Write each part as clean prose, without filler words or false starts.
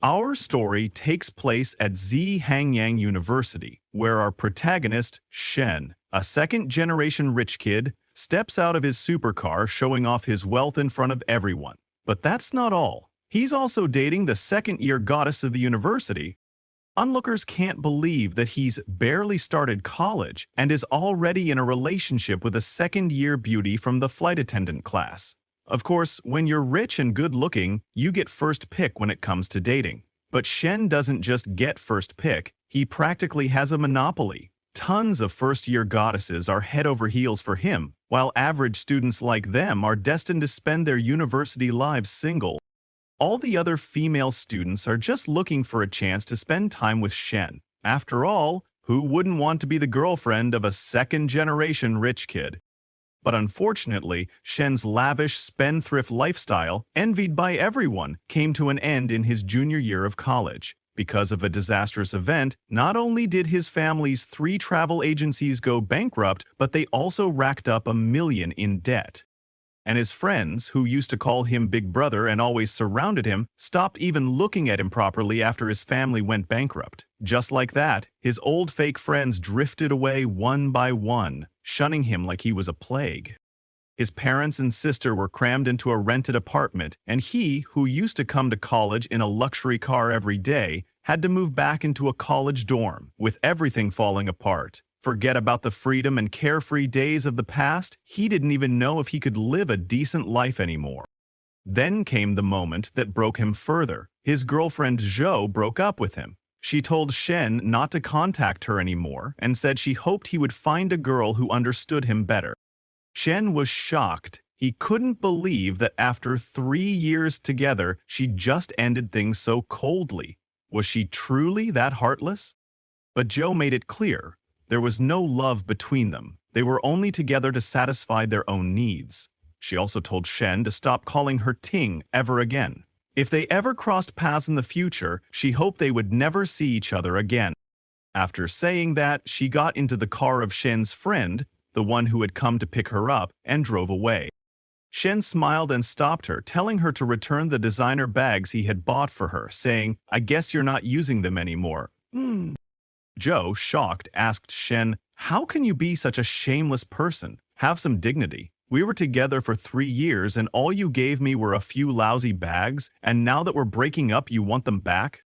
Our story takes place at Zhangyang University, where our protagonist, Shen, a second-generation rich kid, steps out of his supercar showing off his wealth in front of everyone. But that's not all. He's also dating the second-year goddess of the university. Onlookers can't believe that he's barely started college and is already in a relationship with a second-year beauty from the flight attendant class. Of course, when you're rich and good-looking, you get first pick when it comes to dating. But Shen doesn't just get first pick, he practically has a monopoly. Tons of first-year goddesses are head over heels for him, while average students like them are destined to spend their university lives single. All the other female students are just looking for a chance to spend time with Shen. After all, who wouldn't want to be the girlfriend of a second-generation rich kid? But unfortunately, Shen's lavish spendthrift lifestyle, envied by everyone, came to an end in his junior year of college. Because of a disastrous event, not only did his family's 3 travel agencies go bankrupt, but they also racked up $1 million in debt. And his friends, who used to call him Big Brother and always surrounded him, stopped even looking at him properly after his family went bankrupt. Just like that, his old fake friends drifted away one by one, shunning him like he was a plague. His parents and sister were crammed into a rented apartment, and he, who used to come to college in a luxury car every day, had to move back into a college dorm, with everything falling apart. Forget about the freedom and carefree days of the past, he didn't even know if he could live a decent life anymore. Then came the moment that broke him further. His girlfriend Zhou broke up with him. She told Shen not to contact her anymore and said she hoped he would find a girl who understood him better. Shen was shocked. He couldn't believe that after 3 years together, she just ended things so coldly. Was she truly that heartless? But Zhou made it clear. There was no love between them. They were only together to satisfy their own needs. She also told Shen to stop calling her Ting ever again. If they ever crossed paths in the future, she hoped they would never see each other again. After saying that, she got into the car of Shen's friend, the one who had come to pick her up, and drove away. Shen smiled and stopped her, telling her to return the designer bags he had bought for her, saying, "I guess you're not using them anymore." Zhou, shocked, asked Shen, "How can you be such a shameless person? Have some dignity. We were together for 3 years and all you gave me were a few lousy bags, and now that we're breaking up you want them back?"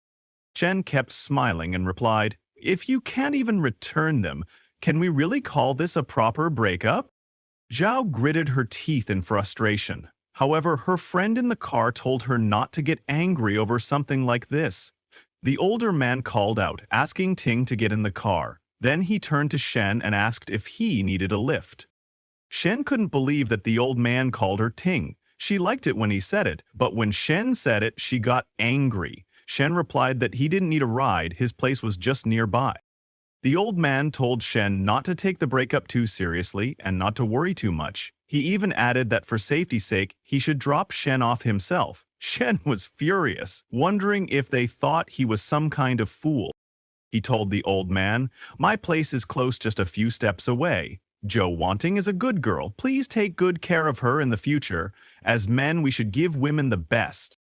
Shen kept smiling and replied, "If you can't even return them, can we really call this a proper breakup?" Zhao gritted her teeth in frustration. However, her friend in the car told her not to get angry over something like this. The older man called out, asking Ting to get in the car. Then he turned to Shen and asked if he needed a lift. Shen couldn't believe that the old man called her Ting. She liked it when he said it, but when Shen said it, she got angry. Shen replied that he didn't need a ride, his place was just nearby. The old man told Shen not to take the breakup too seriously and not to worry too much. He even added that for safety's sake, he should drop Shen off himself. Shen was furious, wondering if they thought he was some kind of fool. He told the old man, "My place is close, just a few steps away. Zhou Wanting is a good girl. Please take good care of her in the future. As men, we should give women the best."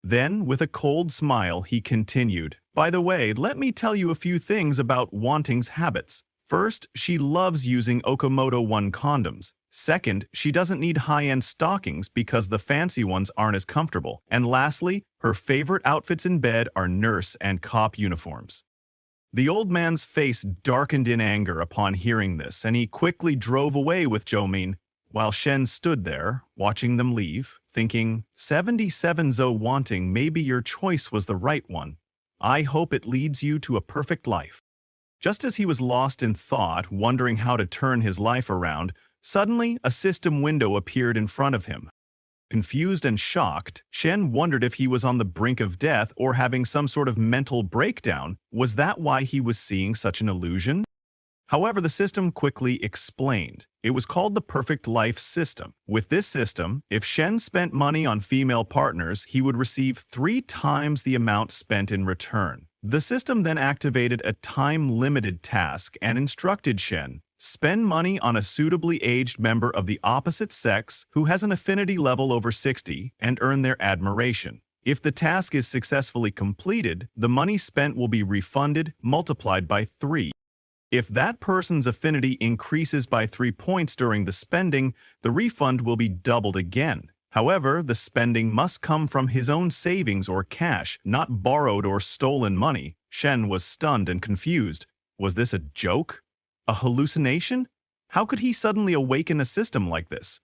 Then, with a cold smile, he continued, "By the way, let me tell you a few things about Wanting's habits. First, she loves using Okamoto 1 condoms. Second, she doesn't need high-end stockings because the fancy ones aren't as comfortable. And lastly, her favorite outfits in bed are nurse and cop uniforms." The old man's face darkened in anger upon hearing this, and he quickly drove away with Zhou, while Shen stood there, watching them leave, thinking, 77 Zhou Wanting, maybe your choice was the right one. I hope it leads you to a perfect life. Just as he was lost in thought, wondering how to turn his life around, suddenly a system window appeared in front of him. Confused and shocked, Shen wondered if he was on the brink of death or having some sort of mental breakdown. Was that why he was seeing such an illusion? However, the system quickly explained. It was called the Perfect Life System. With this system, if Shen spent money on female partners, he would receive 3 times the amount spent in return. The system then activated a time-limited task and instructed Shen, spend money on a suitably aged member of the opposite sex who has an affinity level over 60 and earn their admiration. If the task is successfully completed, the money spent will be refunded, multiplied by 3. If that person's affinity increases by 3 points during the spending, the refund will be doubled again. However, the spending must come from his own savings or cash, not borrowed or stolen money. Shen was stunned and confused. Was this a joke? A hallucination? How could he suddenly awaken a system like this?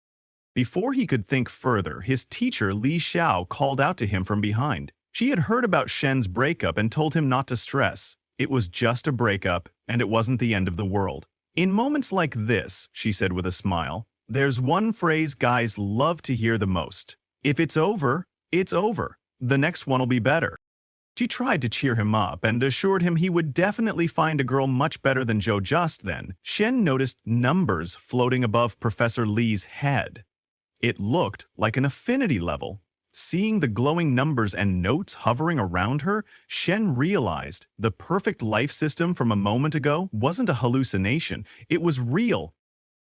Before he could think further, his teacher Li Xiao called out to him from behind. She had heard about Shen's breakup and told him not to stress. It was just a breakup, and it wasn't the end of the world. In moments like this, she said with a smile, there's one phrase guys love to hear the most. If it's over, it's over. The next one will be better. She tried to cheer him up and assured him he would definitely find a girl much better than Joe. Just then, Shen noticed numbers floating above Professor Li's head. It looked like an affinity level. Seeing the glowing numbers and notes hovering around her, Shen realized the perfect life system from a moment ago wasn't a hallucination, it was real.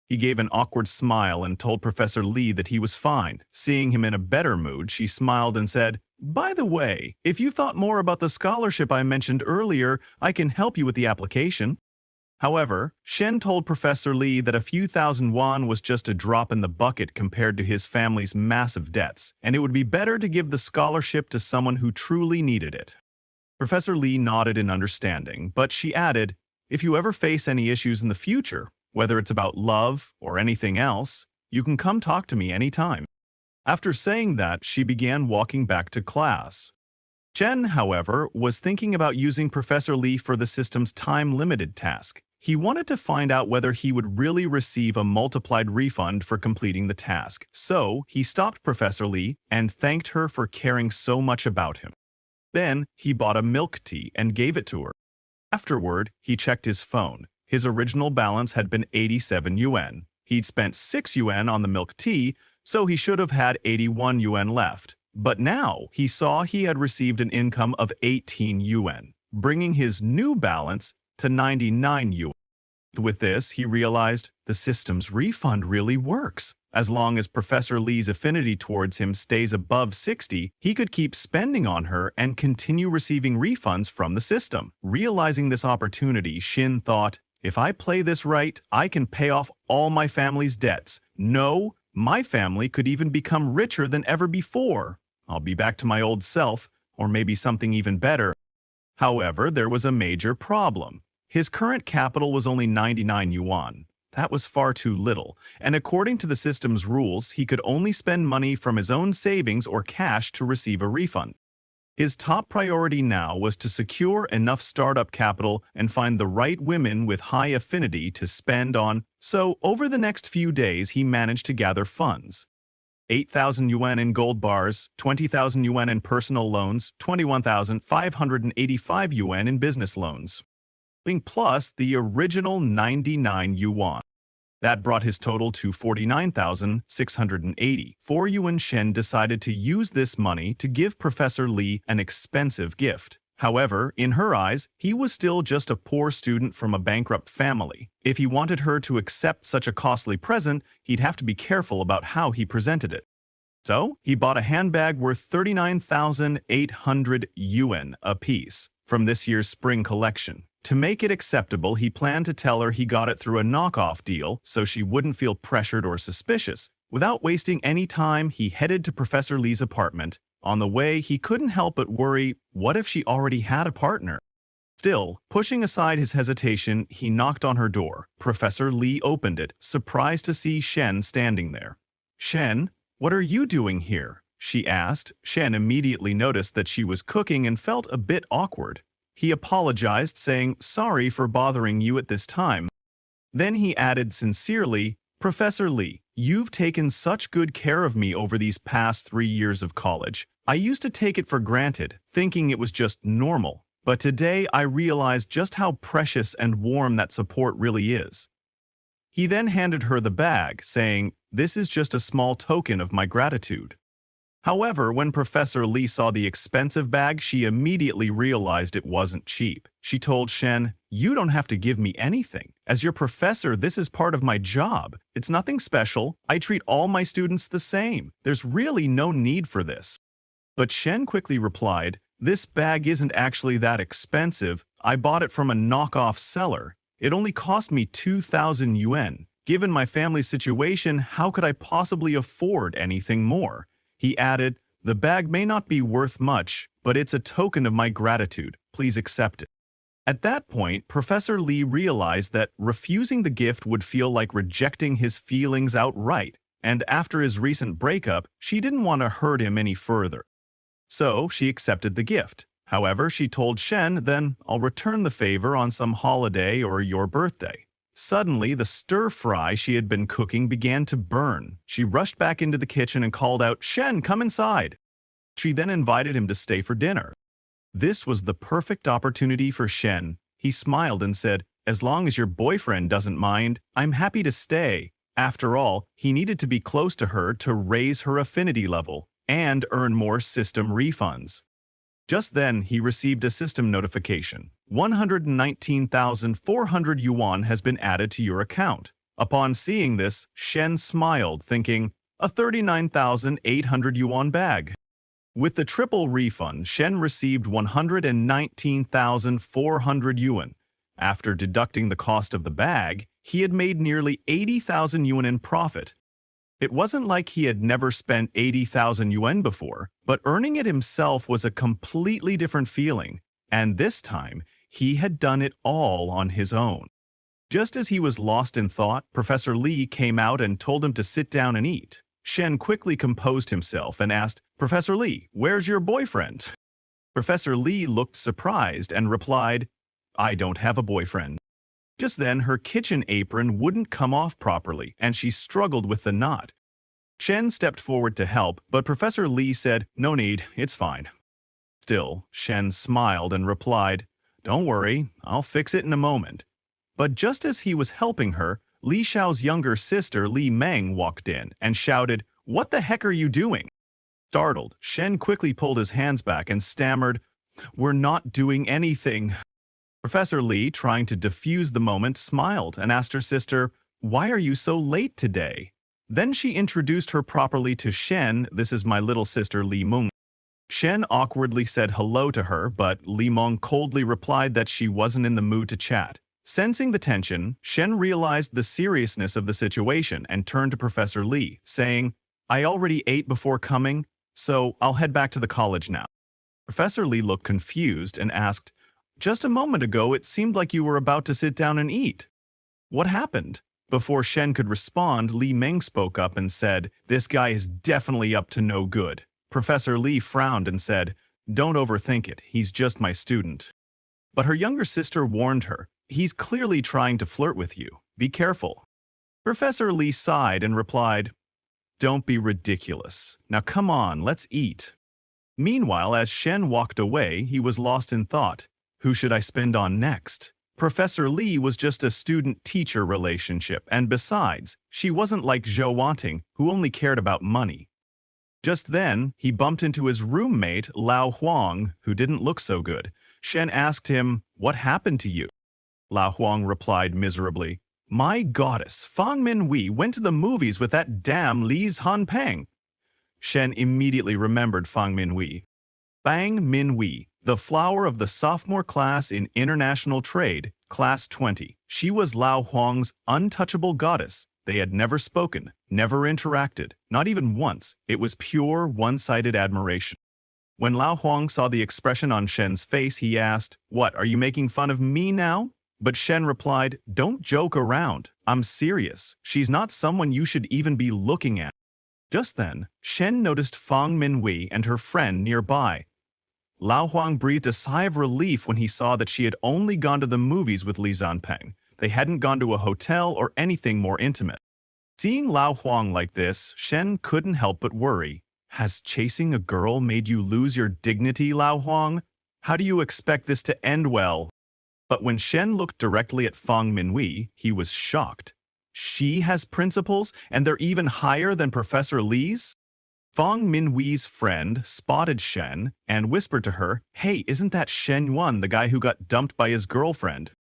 He gave an awkward smile and told Professor Li that he was fine. Seeing him in a better mood, she smiled and said, "By the way, if you thought more about the scholarship I mentioned earlier, I can help you with the application." However, Shen told Professor Li that a few thousand yuan was just a drop in the bucket compared to his family's massive debts, and it would be better to give the scholarship to someone who truly needed it. Professor Li nodded in understanding, but she added, "If you ever face any issues in the future, whether it's about love or anything else, you can come talk to me anytime." After saying that, she began walking back to class. Shen, however, was thinking about using Professor Li for the system's time-limited task. He wanted to find out whether he would really receive a multiplied refund for completing the task, so he stopped Professor Li and thanked her for caring so much about him. Then, he bought a milk tea and gave it to her. Afterward, he checked his phone. His original balance had been 87 yuan. He'd spent 6 yuan on the milk tea, so he should have had 81 yuan left. But now, he saw he had received an income of 18 yuan, bringing his new balance to 99 yuan. With this, he realized the system's refund really works. As long as Professor Li's affinity towards him stays above 60, he could keep spending on her and continue receiving refunds from the system. Realizing this opportunity, Shin thought, if I play this right, I can pay off all my family's debts. No, my family could even become richer than ever before. I'll be back to my old self, or maybe something even better. However, there was a major problem. His current capital was only 99 yuan. That was far too little, and according to the system's rules, he could only spend money from his own savings or cash to receive a refund. His top priority now was to secure enough startup capital and find the right women with high affinity to spend on, so over the next few days he managed to gather funds. 8,000 yuan in gold bars, 20,000 yuan in personal loans, 21,585 yuan in business loans, plus the original 99 yuan. That brought his total to 49,680. For Yuan Shen decided to use this money to give Professor Li an expensive gift. However, in her eyes, he was still just a poor student from a bankrupt family. If he wanted her to accept such a costly present, he'd have to be careful about how he presented it. So, he bought a handbag worth 39,800 yuan apiece from this year's spring collection. To make it acceptable, he planned to tell her he got it through a knockoff deal so she wouldn't feel pressured or suspicious. Without wasting any time, he headed to Professor Li's apartment. On the way, he couldn't help but worry, what if she already had a partner? Still, pushing aside his hesitation, he knocked on her door. Professor Li opened it, surprised to see Shen standing there. "Shen, what are you doing here?" she asked. Shen immediately noticed that she was cooking and felt a bit awkward. He apologized, saying, "Sorry for bothering you at this time." Then he added sincerely, "Professor Li, you've taken such good care of me over these past 3 years of college. I used to take it for granted, thinking it was just normal. But today I realized just how precious and warm that support really is." He then handed her the bag, saying, "This is just a small token of my gratitude." However, when Professor Li saw the expensive bag, she immediately realized it wasn't cheap. She told Shen, "You don't have to give me anything. As your professor, this is part of my job. It's nothing special. I treat all my students the same. There's really no need for this." But Shen quickly replied, "This bag isn't actually that expensive. I bought it from a knockoff seller. It only cost me 2,000 yuan. Given my family's situation, how could I possibly afford anything more?" He added, "The bag may not be worth much, but it's a token of my gratitude. Please accept it." At that point, Professor Lee realized that refusing the gift would feel like rejecting his feelings outright, and after his recent breakup, she didn't want to hurt him any further. So she accepted the gift. However, she told Shen, "Then I'll return the favor on some holiday or your birthday." Suddenly, the stir-fry she had been cooking began to burn. She rushed back into the kitchen and called out, "Shen, come inside." She then invited him to stay for dinner. This was the perfect opportunity for Shen. He smiled and said, "As long as your boyfriend doesn't mind, I'm happy to stay." After all, he needed to be close to her to raise her affinity level and earn more system refunds. Just then, he received a system notification. 119,400 yuan has been added to your account. Upon seeing this, Shen smiled, thinking, a 39,800 yuan bag. With the triple refund, Shen received 119,400 yuan. After deducting the cost of the bag, he had made nearly 80,000 yuan in profit. It wasn't like he had never spent 80,000 yuan before, but earning it himself was a completely different feeling, and this time, he had done it all on his own. Just as he was lost in thought, Professor Lee came out and told him to sit down and eat. Shen quickly composed himself and asked, "Professor Lee, where's your boyfriend?" Professor Lee looked surprised and replied, "I don't have a boyfriend." Just then, her kitchen apron wouldn't come off properly, and she struggled with the knot. Shen stepped forward to help, but Professor Lee said, "No need, it's fine." Still, Shen smiled and replied, "Don't worry, I'll fix it in a moment." But just as he was helping her, Li Xiao's younger sister, Li Meng, walked in and shouted, "What the heck are you doing?" Startled, Shen quickly pulled his hands back and stammered, "We're not doing anything." Professor Li, trying to defuse the moment, smiled and asked her sister, "Why are you so late today?" Then she introduced her properly to Shen. "This is my little sister Li Meng." Shen awkwardly said hello to her, but Li Meng coldly replied that she wasn't in the mood to chat. Sensing the tension, Shen realized the seriousness of the situation and turned to Professor Lee, saying, "I already ate before coming, so I'll head back to the college now." Professor Lee looked confused and asked, "Just a moment ago it seemed like you were about to sit down and eat. What happened?" Before Shen could respond, Li Meng spoke up and said, "This guy is definitely up to no good." Professor Lee frowned and said, "Don't overthink it, he's just my student." But her younger sister warned her, "He's clearly trying to flirt with you. Be careful." Professor Lee sighed and replied, "Don't be ridiculous. Now come on, let's eat." Meanwhile, as Shen walked away, he was lost in thought. Who should I spend on next? Professor Lee was just a student-teacher relationship, and besides, she wasn't like Zhou Wanting, who only cared about money. Just then, he bumped into his roommate, Lao Huang, who didn't look so good. Shen asked him, "What happened to you?" Lao Huang replied miserably, "My goddess, Fang Minwei went to the movies with that damn Li Hanpeng." Shen immediately remembered Fang Minwei. Fang Minwei, the flower of the sophomore class in international trade, class 20. She was Lao Huang's untouchable goddess. They had never spoken, never interacted, not even once. It was pure, one-sided admiration. When Lao Huang saw the expression on Shen's face, he asked, "What, are you making fun of me now?" But Shen replied, "Don't joke around. I'm serious. She's not someone you should even be looking at." Just then, Shen noticed Fang Minwei and her friend nearby. Lao Huang breathed a sigh of relief when he saw that she had only gone to the movies with Li Zanpeng. They hadn't gone to a hotel or anything more intimate. Seeing Lao Huang like this, Shen couldn't help but worry. Has chasing a girl made you lose your dignity, Lao Huang? How do you expect this to end well? But when Shen looked directly at Fang Minwei, he was shocked. She has principles, and they're even higher than Professor Li's? Fang Minwei's friend spotted Shen and whispered to her, "Hey, isn't that Shen Yuan, the guy who got dumped by his girlfriend?"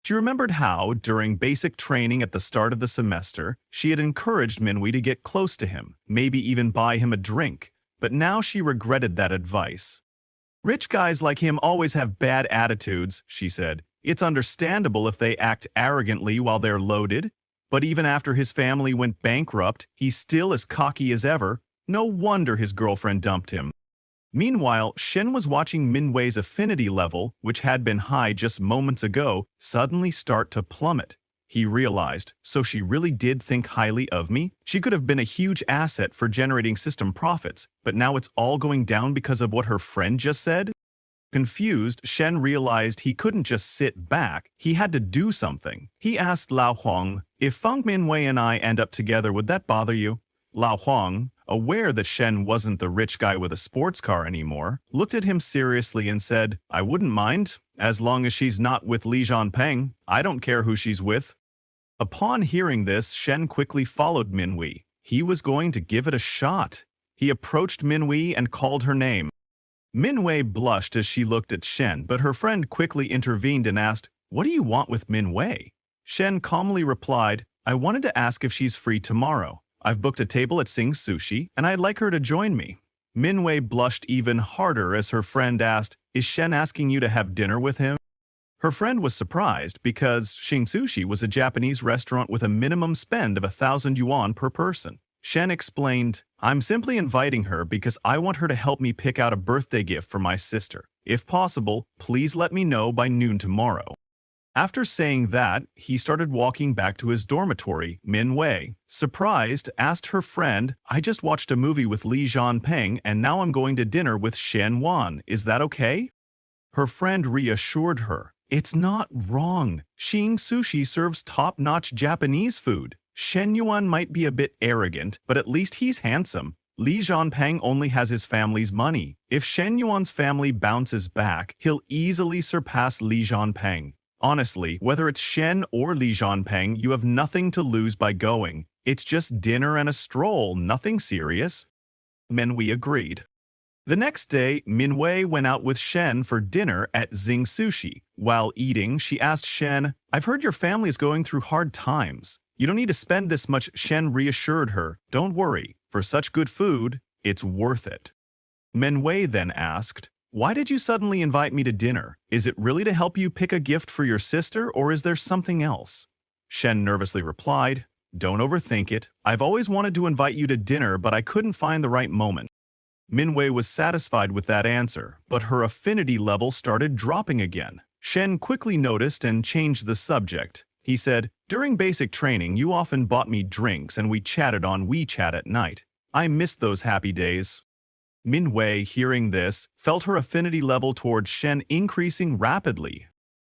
She remembered how, during basic training at the start of the semester, she had encouraged Minwei to get close to him, maybe even buy him a drink. but now she regretted that advice. Rich guys like him always have bad attitudes, she said. It's understandable if they act arrogantly while they're loaded, but even after his family went bankrupt, he's still as cocky as ever. No wonder his girlfriend dumped him. Meanwhile, Shen was watching Minwei's affinity level, which had been high just moments ago, suddenly start to plummet. He realized, so she really did think highly of me? She could have been a huge asset for generating system profits, but now it's all going down because of what her friend just said? Confused, Shen realized he couldn't just sit back, he had to do something. He asked Lao Huang, if Feng Minwei and I end up together, would that bother you? Lao Huang, aware that Shen wasn't the rich guy with a sports car anymore, looked at him seriously and said, I wouldn't mind, as long as she's not with Li Jianpeng. I don't care who she's with. Upon hearing this, Shen quickly followed Minwei. He was going to give it a shot. He approached Minwei and called her name. Minwei blushed as she looked at Shen, but her friend quickly intervened and asked, What do you want with Minwei? Shen calmly replied, I wanted to ask if she's free tomorrow. I've booked a table at Sing Sushi, and I'd like her to join me. Minwei blushed even harder as her friend asked, Is Shen asking you to have dinner with him? Her friend was surprised because Sing Sushi was a Japanese restaurant with a minimum spend of 1,000 yuan per person. Shen explained, I'm simply inviting her because I want her to help me pick out a birthday gift for my sister. If possible, please let me know by noon tomorrow. After saying that, he started walking back to his dormitory. Minwei, surprised, asked her friend, I just watched a movie with Li Jianpeng and now I'm going to dinner with Shen Wan. Is that okay? Her friend reassured her, It's not wrong. Sing Sushi serves top-notch Japanese food. Shen Yuan might be a bit arrogant, but at least he's handsome. Li Jianpeng only has his family's money. If Shen Yuan's family bounces back, he'll easily surpass Li Jianpeng. Honestly, whether it's Shen or Li Jianpeng, you have nothing to lose by going. It's just dinner and a stroll, nothing serious. Minwei agreed. The next day, Minwei went out with Shen for dinner at Sing Sushi. While eating, she asked Shen, I've heard your family is going through hard times. You don't need to spend this much. Shen reassured her, Don't worry, for such good food, it's worth it. Minwei then asked, Why did you suddenly invite me to dinner? Is it really to help you pick a gift for your sister, or is there something else? Shen nervously replied, Don't overthink it. I've always wanted to invite you to dinner, but I couldn't find the right moment. Minwei was satisfied with that answer, but her affinity level started dropping again. Shen quickly noticed and changed the subject. He said, During basic training, you often bought me drinks and we chatted on WeChat at night. I missed those happy days. Minwei, hearing this, felt her affinity level towards Shen increasing rapidly.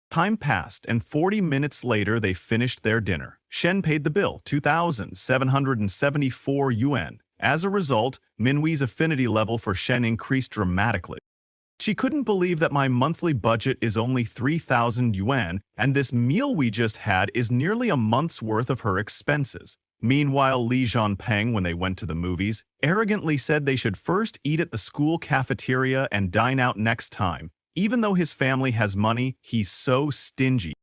Time passed, and 40 minutes later they finished their dinner. Shen paid the bill, 2,774 yuan. As a result, Minwei's affinity level for Shen increased dramatically. She couldn't believe that my monthly budget is only 3,000 yuan, and this meal we just had is nearly a month's worth of her expenses. Meanwhile, Li Jianpeng, when they went to the movies, arrogantly said they should first eat at the school cafeteria and dine out next time. Even though his family has money, he's so stingy.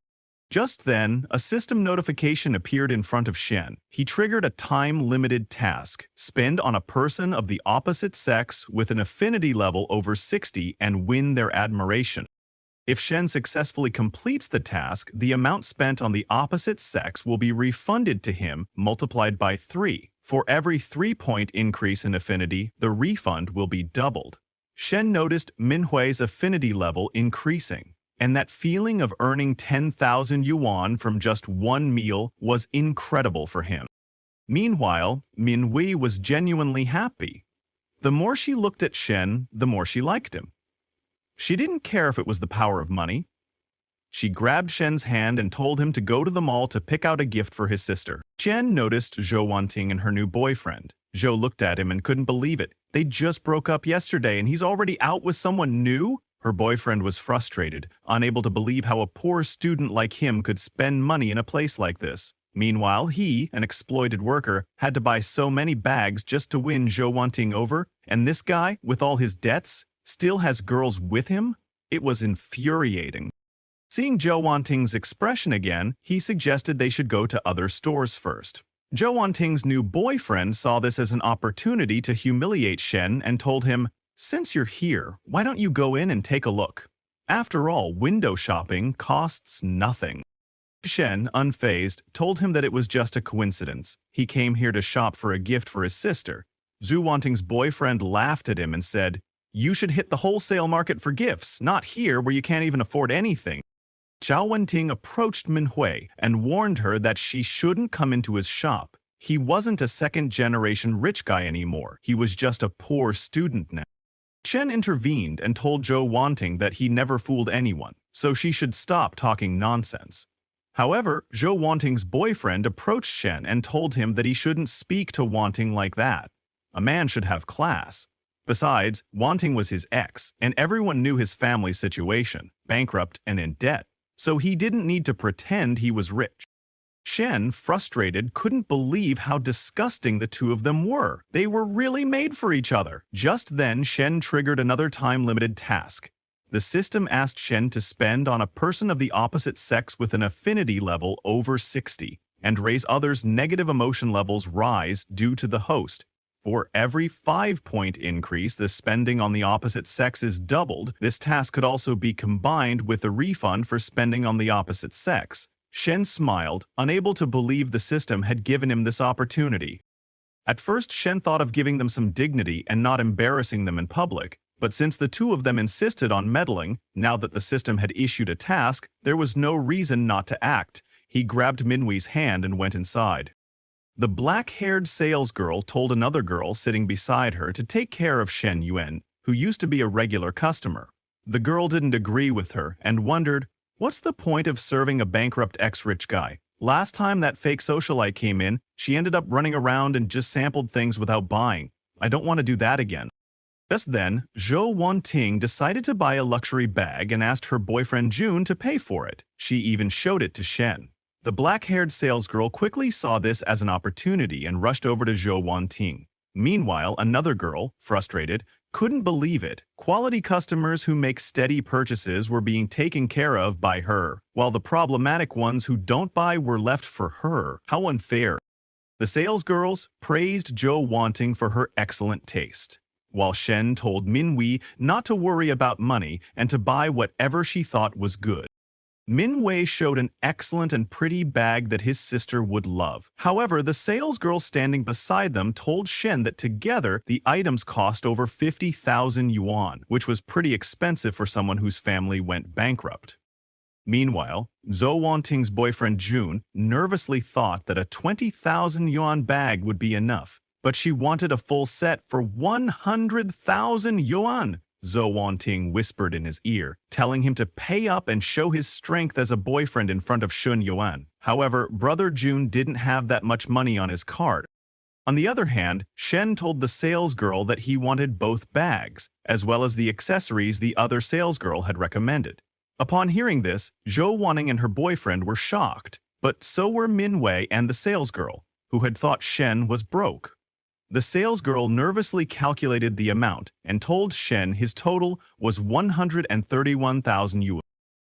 Just then, a system notification appeared in front of Shen. He triggered a time-limited task, spend on a person of the opposite sex with an affinity level over 60 and win their admiration. If Shen successfully completes the task, the amount spent on the opposite sex will be refunded to him, multiplied by 3. For every 3-point increase in affinity, the refund will be doubled. Shen noticed Minhui's affinity level increasing, and that feeling of earning 10,000 yuan from just one meal was incredible for him. Meanwhile, Minhui was genuinely happy. The more she looked at Shen, the more she liked him. She didn't care if it was the power of money. She grabbed Shen's hand and told him to go to the mall to pick out a gift for his sister. Shen noticed Zhou Wanting and her new boyfriend. Zhou looked at him and couldn't believe it. They just broke up yesterday and he's already out with someone new? Her boyfriend was frustrated, unable to believe how a poor student like him could spend money in a place like this. Meanwhile, he, an exploited worker, had to buy so many bags just to win Zhou Wanting over, and this guy, with all his debts, still has girls with him? It was infuriating. Seeing Zhou Wanting's expression again, he suggested they should go to other stores first. Zhou Wanting's new boyfriend saw this as an opportunity to humiliate Shen and told him, "Since you're here, why don't you go in and take a look? After all, window shopping costs nothing." Shen, unfazed, told him that it was just a coincidence. He came here to shop for a gift for his sister. Zhu Wanting's boyfriend laughed at him and said, "You should hit the wholesale market for gifts, not here where you can't even afford anything." Zhao Wenting approached Manhwa and warned her that she shouldn't come into his shop. He wasn't a second-generation rich guy anymore. He was just a poor student now. Shen intervened and told Zhou Wanting that he never fooled anyone, so she should stop talking nonsense. However, Zhou Wanting's boyfriend approached Shen and told him that he shouldn't speak to Wanting like that. A man should have class. Besides, Wanting was his ex, and everyone knew his family situation, bankrupt and in debt, so he didn't need to pretend he was rich. Shen, frustrated, couldn't believe how disgusting the two of them were. They were really made for each other. Just then, Shen triggered another time-limited task. The system asked Shen to spend on a person of the opposite sex with an affinity level over 60, and raise others' negative emotion levels rise due to the host. For every 5-point increase the spending on the opposite sex is doubled, this task could also be combined with a refund for spending on the opposite sex. Shen smiled, unable to believe the system had given him this opportunity. At first, Shen thought of giving them some dignity and not embarrassing them in public, but since the two of them insisted on meddling, now that the system had issued a task, there was no reason not to act. He grabbed Minhui's hand and went inside. The black-haired salesgirl told another girl sitting beside her to take care of Shen Yuan, who used to be a regular customer. The girl didn't agree with her and wondered, "What's the point of serving a bankrupt ex-rich guy? Last time that fake socialite came in, she ended up running around and just sampled things without buying. I don't want to do that again." Just then, Zhou Wanting decided to buy a luxury bag and asked her boyfriend June to pay for it. She even showed it to Shen. The black-haired salesgirl quickly saw this as an opportunity and rushed over to Zhou Wanting. Meanwhile, another girl, frustrated, couldn't believe it. Quality customers who make steady purchases were being taken care of by her, while the problematic ones who don't buy were left for her. How unfair. The salesgirls praised Zhou Wanting for her excellent taste, while Shen told Minhui not to worry about money and to buy whatever she thought was good. Minhui showed an excellent and pretty bag that his sister would love. However, the salesgirl standing beside them told Shen that together the items cost over 50,000 yuan, which was pretty expensive for someone whose family went bankrupt. Meanwhile, Zhou Wanting's boyfriend June nervously thought that a 20,000 yuan bag would be enough, but she wanted a full set for 100,000 yuan. Zhou Wanting whispered in his ear, telling him to pay up and show his strength as a boyfriend in front of Shun Yuan. However, brother June didn't have that much money on his card. On the other hand, Shen told the salesgirl that he wanted both bags, as well as the accessories the other salesgirl had recommended. Upon hearing this, Zhou Wanting and her boyfriend were shocked, but so were Minhui and the salesgirl, who had thought Shen was broke. The salesgirl nervously calculated the amount and told Shen his total was 131,000 yuan.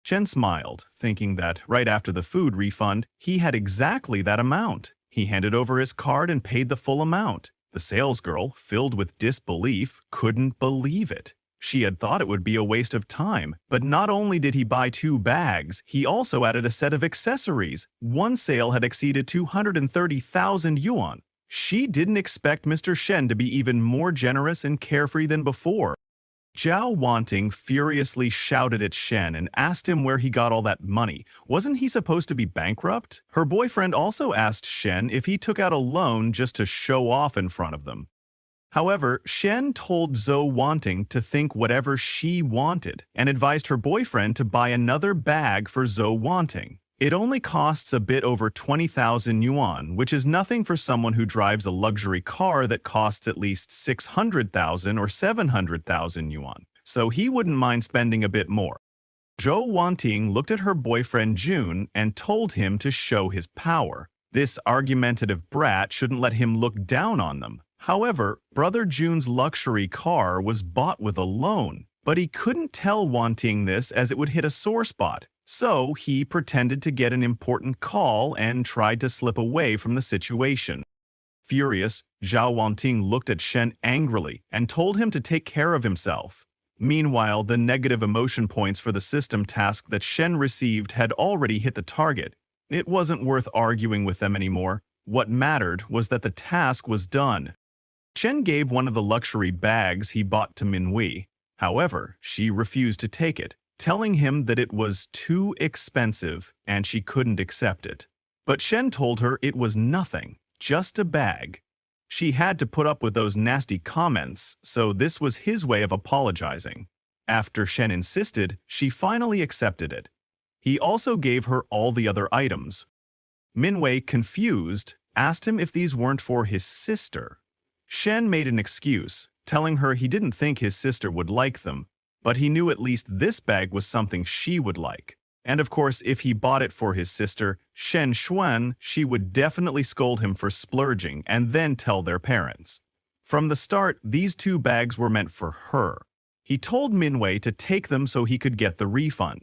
Shen smiled, thinking that right after the food refund, he had exactly that amount. He handed over his card and paid the full amount. The salesgirl, filled with disbelief, couldn't believe it. She had thought it would be a waste of time, but not only did he buy 2 bags, he also added a set of accessories. One sale had exceeded 230,000 yuan. She didn't expect Mr. Shen to be even more generous and carefree than before. Zhou Wanting furiously shouted at Shen and asked him where he got all that money. Wasn't he supposed to be bankrupt? Her boyfriend also asked Shen if he took out a loan just to show off in front of them. However, Shen told Zhou Wanting to think whatever she wanted and advised her boyfriend to buy another bag for Zhou Wanting. It only costs a bit over 20,000 yuan, which is nothing for someone who drives a luxury car that costs at least 600,000 or 700,000 yuan, so he wouldn't mind spending a bit more. Zhou Wanting looked at her boyfriend June and told him to show his power. This argumentative brat shouldn't let him look down on them. However, brother June's luxury car was bought with a loan. But he couldn't tell Wanting this as it would hit a sore spot, so he pretended to get an important call and tried to slip away from the situation. Furious, Zhao Wanting looked at Shen angrily and told him to take care of himself. Meanwhile, the negative emotion points for the system task that Shen received had already hit the target. It wasn't worth arguing with them anymore. What mattered was that the task was done. Shen gave one of the luxury bags he bought to Minhui. However, she refused to take it, telling him that it was too expensive and she couldn't accept it. But Shen told her it was nothing, just a bag. She had to put up with those nasty comments, so this was his way of apologizing. After Shen insisted, she finally accepted it. He also gave her all the other items. Minhui, confused, asked him if these weren't for his sister. Shen made an excuse, telling her he didn't think his sister would like them, but he knew at least this bag was something she would like. And of course, if he bought it for his sister, Shen Xuan, she would definitely scold him for splurging and then tell their parents. From the start, these two bags were meant for her. He told Minhui to take them so he could get the refund.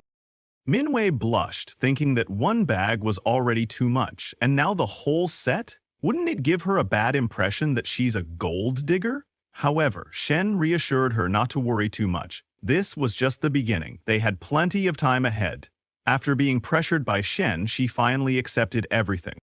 Minhui blushed, thinking that one bag was already too much, and now the whole set? Wouldn't it give her a bad impression that she's a gold digger? However, Shen reassured her not to worry too much. This was just the beginning. They had plenty of time ahead. After being pressured by Shen, she finally accepted everything.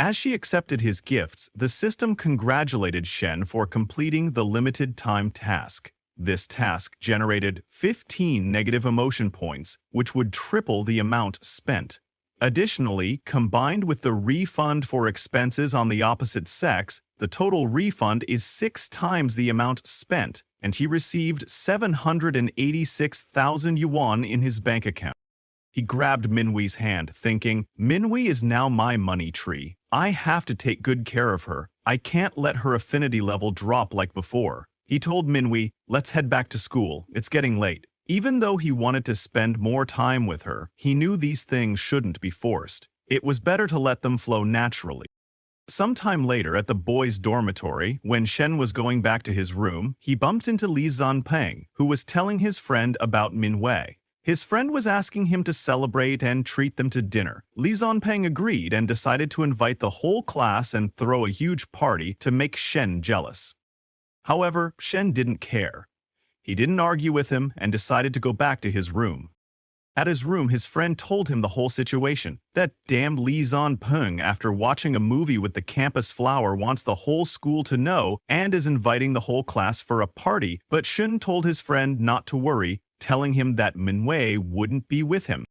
As she accepted his gifts, the system congratulated Shen for completing the limited time task. This task generated 15 negative emotion points, which would triple the amount spent. Additionally, combined with the refund for expenses on the opposite sex, the total refund is 6 times the amount spent, and he received 786,000 yuan in his bank account. He grabbed Minhui's hand, thinking, Minhui is now my money tree. I have to take good care of her. I can't let her affinity level drop like before. He told Minhui, let's head back to school. It's getting late. Even though he wanted to spend more time with her, he knew these things shouldn't be forced. It was better to let them flow naturally. Sometime later at the boys' dormitory, when Shen was going back to his room, he bumped into Li Zanpeng, who was telling his friend about Minhui. His friend was asking him to celebrate and treat them to dinner. Li Zanpeng agreed and decided to invite the whole class and throw a huge party to make Shen jealous. However, Shen didn't care. He didn't argue with him and decided to go back to his room. At his room, his friend told him the whole situation. That damned Li Zanpeng, after watching a movie with the campus flower, wants the whole school to know and is inviting the whole class for a party, but Shen told his friend not to worry, telling him that Minhui wouldn't be with him.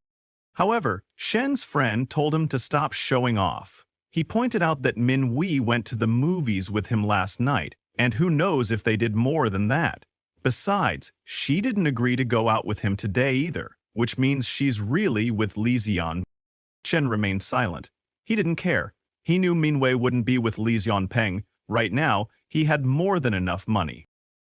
However, Shen's friend told him to stop showing off. He pointed out that Minhui went to the movies with him last night, and who knows if they did more than that. Besides, she didn't agree to go out with him today either, which means she's really with Li Zian. Shen remained silent. He didn't care. He knew Minhui wouldn't be with Li Zianpeng. Right now, he had more than enough money.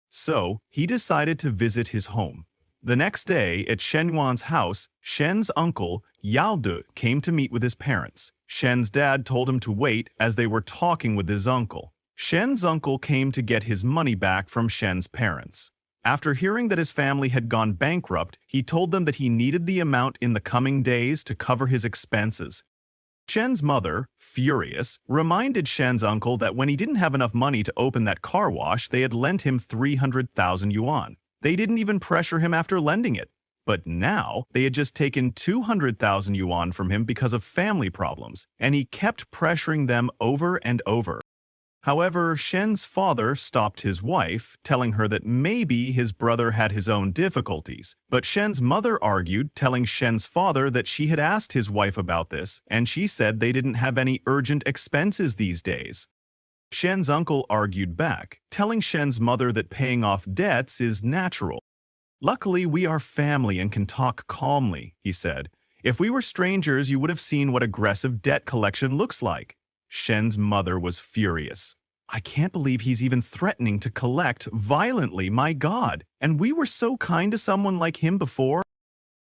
So, he decided to visit his home. The next day, at Shen Yuan's house, Shen's uncle, Yao De, came to meet with his parents. Shen's dad told him to wait as they were talking with his uncle. Shen's uncle came to get his money back from Shen's parents. After hearing that his family had gone bankrupt, he told them that he needed the amount in the coming days to cover his expenses. Shen's mother, furious, reminded Shen's uncle that when he didn't have enough money to open that car wash, they had lent him 300,000 yuan. They didn't even pressure him after lending it. But now, they had just taken 200,000 yuan from him because of family problems, and he kept pressuring them over and over. However, Shen's father stopped his wife, telling her that maybe his brother had his own difficulties. But Shen's mother argued, telling Shen's father that she had asked his wife about this, and she said they didn't have any urgent expenses these days. Shen's uncle argued back, telling Shen's mother that paying off debts is natural. Luckily, we are family and can talk calmly, he said. If we were strangers, you would have seen what aggressive debt collection looks like. Shen's mother was furious. I can't believe he's even threatening to collect violently, my God. And we were so kind to someone like him before.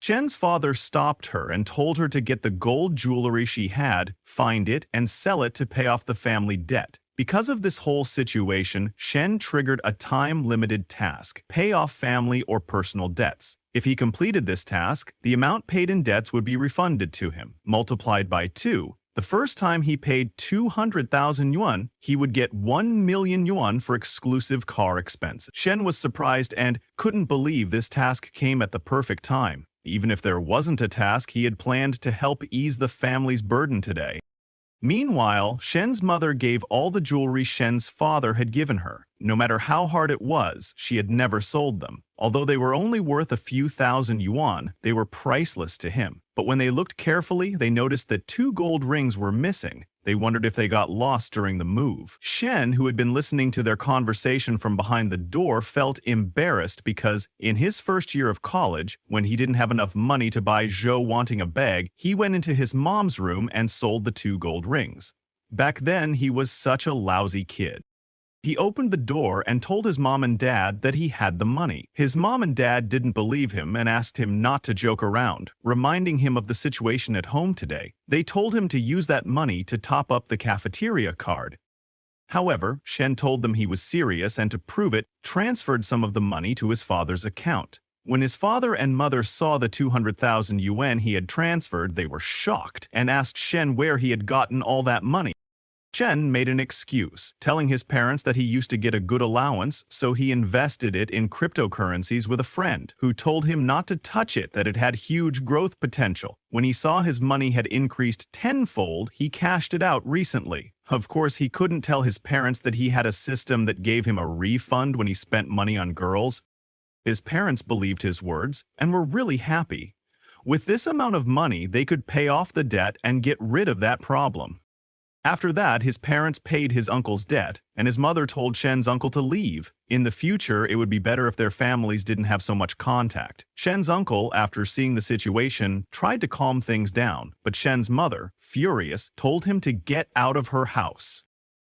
Shen's father stopped her and told her to get the gold jewelry she had, find it, and sell it to pay off the family debt, Because of this whole situation, Shen triggered a time-limited task: pay off family or personal debts. If he completed this task, the amount paid in debts would be refunded to him, multiplied by 2. The first time he paid 200,000 yuan, he would get 1 million yuan for exclusive car expenses. Shen was surprised and couldn't believe this task came at the perfect time. Even if there wasn't a task, he had planned to help ease the family's burden today. Meanwhile, Shen's mother gave all the jewelry Shen's father had given her. No matter how hard it was, she had never sold them. Although they were only worth a few thousand yuan, they were priceless to him. But when they looked carefully, they noticed that 2 gold rings were missing. They wondered if they got lost during the move. Shen, who had been listening to their conversation from behind the door, felt embarrassed because in his first year of college, when he didn't have enough money to buy Zhou wanting a bag, he went into his mom's room and sold the 2 gold rings. Back then, he was such a lousy kid. He opened the door and told his mom and dad that he had the money. His mom and dad didn't believe him and asked him not to joke around, reminding him of the situation at home today. They told him to use that money to top up the cafeteria card. However, Shen told them he was serious and to prove it, transferred some of the money to his father's account. When his father and mother saw the 200,000 yuan he had transferred, they were shocked and asked Shen where he had gotten all that money. Shen made an excuse, telling his parents that he used to get a good allowance, so he invested it in cryptocurrencies with a friend, who told him not to touch it, that it had huge growth potential. When he saw his money had increased tenfold, he cashed it out recently. Of course, he couldn't tell his parents that he had a system that gave him a refund when he spent money on girls. His parents believed his words and were really happy. With this amount of money, they could pay off the debt and get rid of that problem. After that, his parents paid his uncle's debt, and his mother told Shen's uncle to leave. In the future, it would be better if their families didn't have so much contact. Shen's uncle, after seeing the situation, tried to calm things down, but Shen's mother, furious, told him to get out of her house.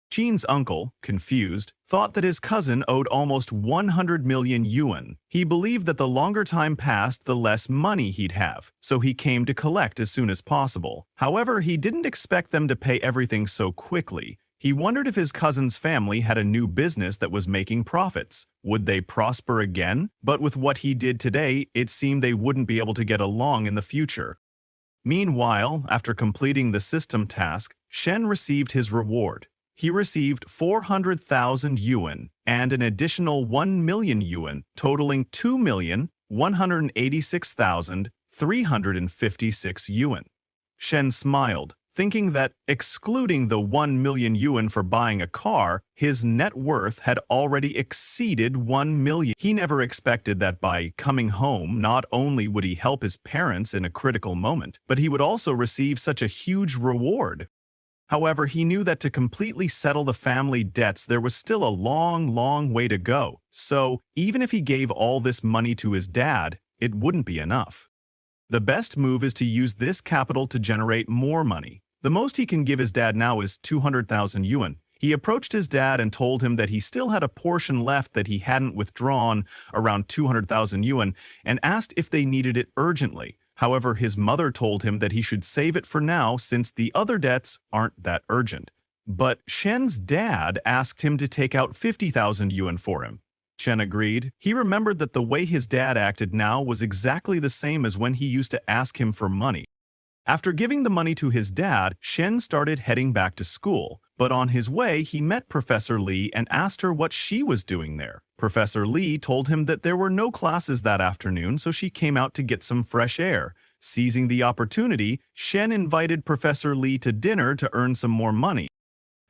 Qin's uncle, confused, thought that his cousin owed almost 100 million yuan. He believed that the longer time passed, the less money he'd have, so he came to collect as soon as possible. However, he didn't expect them to pay everything so quickly. He wondered if his cousin's family had a new business that was making profits. Would they prosper again? But with what he did today, it seemed they wouldn't be able to get along in the future. Meanwhile, after completing the system task, Shen received his reward. He received 400,000 yuan and an additional 1 million yuan, totaling 2,186,356 yuan. Shen smiled, thinking that, excluding the 1 million yuan for buying a car, his net worth had already exceeded 1 million. He never expected that by coming home, not only would he help his parents in a critical moment, but he would also receive such a huge reward. However, he knew that to completely settle the family debts, there was still a long way to go. So, even if he gave all this money to his dad, it wouldn't be enough. The best move is to use this capital to generate more money. The most he can give his dad now is 200,000 yuan. He approached his dad and told him that he still had a portion left that he hadn't withdrawn, around 200,000 yuan, and asked if they needed it urgently. However, his mother told him that he should save it for now since the other debts aren't that urgent. But Shen's dad asked him to take out 50,000 yuan for him. Shen agreed. He remembered that the way his dad acted now was exactly the same as when he used to ask him for money. After giving the money to his dad, Shen started heading back to school. But on his way, he met Professor Li and asked her what she was doing there. Professor Li told him that there were no classes that afternoon, so she came out to get some fresh air. Seizing the opportunity, Shen invited Professor Li to dinner to earn some more money.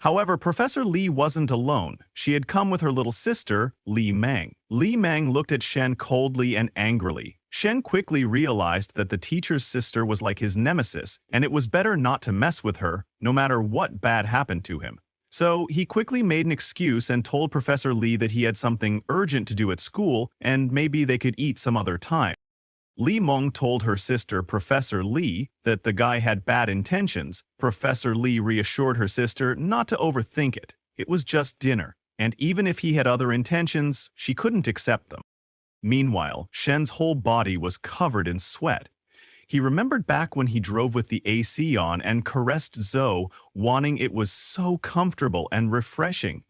However, Professor Li wasn't alone. She had come with her little sister, Li Meng. Li Meng looked at Shen coldly and angrily. Shen quickly realized that the teacher's sister was like his nemesis, and it was better not to mess with her, no matter what bad happened to him. So he quickly made an excuse and told Professor Li that he had something urgent to do at school and maybe they could eat some other time. Li Meng told her sister, Professor Li, that the guy had bad intentions. Professor Li reassured her sister not to overthink it. It was just dinner, and even if he had other intentions, she couldn't accept them. Meanwhile, Shen's whole body was covered in sweat. He remembered back when he drove with the AC on and caressed Zoe, wanting it was so comfortable and refreshing.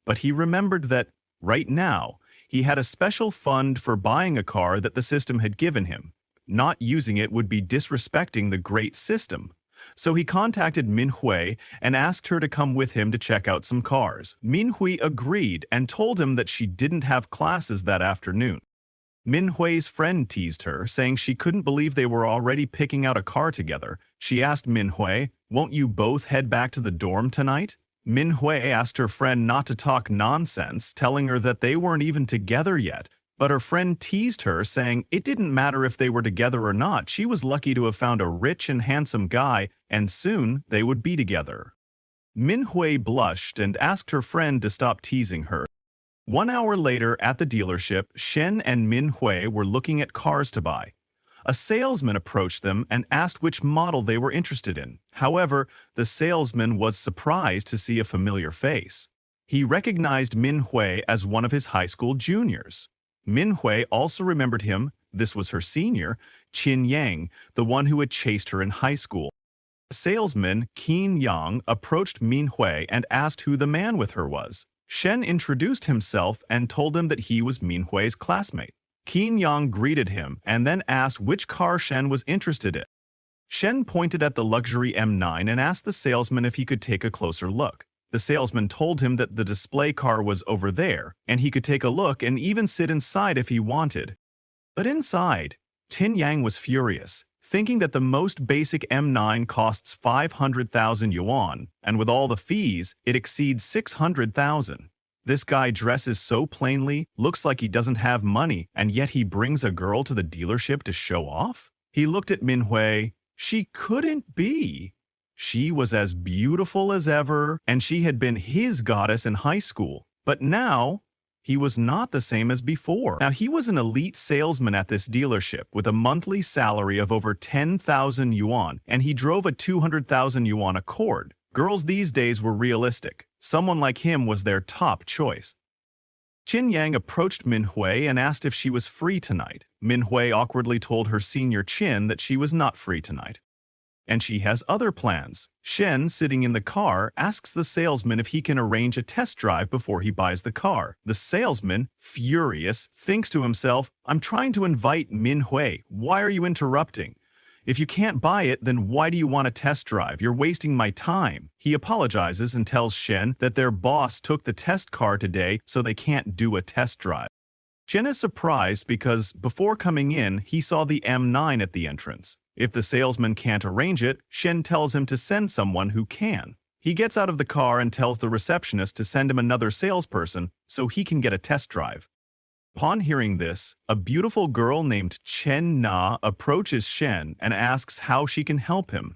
But he remembered that, right now, he had a special fund for buying a car that the system had given him. Not using it would be disrespecting the great system. So he contacted Manhwa and asked her to come with him to check out some cars. Manhwa agreed and told him that she didn't have classes that afternoon. Minhui's friend teased her, saying she couldn't believe they were already picking out a car together. She asked Manhwa, "Won't you both head back to the dorm tonight?" Manhwa asked her friend not to talk nonsense, telling her that they weren't even together yet. But her friend teased her, saying it didn't matter if they were together or not. She was lucky to have found a rich and handsome guy, and soon they would be together. Manhwa blushed and asked her friend to stop teasing her. 1 hour later, at the dealership, Shen and Manhwa were looking at cars to buy. A salesman approached them and asked which model they were interested in. However, the salesman was surprised to see a familiar face. He recognized Manhwa as one of his high school juniors. Manhwa also remembered him, this was her senior, Qin Yang, the one who had chased her in high school. Salesman Qin Yang approached Manhwa and asked who the man with her was. Shen introduced himself and told him that he was Minhui's classmate. Qin Yang greeted him and then asked which car Shen was interested in. Shen pointed at the luxury M9 and asked the salesman if he could take a closer look. The salesman told him that the display car was over there, and he could take a look and even sit inside if he wanted. But inside, Qin Yang was furious, thinking that the most basic M9 costs 500,000 yuan, and with all the fees, it exceeds 600,000. This guy dresses so plainly, looks like he doesn't have money, and yet he brings a girl to the dealership to show off? He looked at Manhwa. She couldn't be. She was as beautiful as ever, and she had been his goddess in high school. But now, he was not the same as before. Now, he was an elite salesman at this dealership with a monthly salary of over 10,000 yuan, and he drove a 200,000 yuan Accord. Girls these days were realistic. Someone like him was their top choice. Qin Yang approached Manhwa and asked if she was free tonight. Manhwa awkwardly told her senior Qin that she was not free tonight. And she has other plans. Shen, sitting in the car, asks the salesman if he can arrange a test drive before he buys the car. The salesman, furious, thinks to himself, "I'm trying to invite Manhwa. Why are you interrupting? If you can't buy it, then why do you want a test drive? You're wasting my time." He apologizes and tells Shen that their boss took the test car today, so they can't do a test drive. Shen is surprised because before coming in, he saw the M9 at the entrance. If the salesman can't arrange it, Shen tells him to send someone who can. He gets out of the car and tells the receptionist to send him another salesperson so he can get a test drive. Upon hearing this, a beautiful girl named Chen Na approaches Shen and asks how she can help him.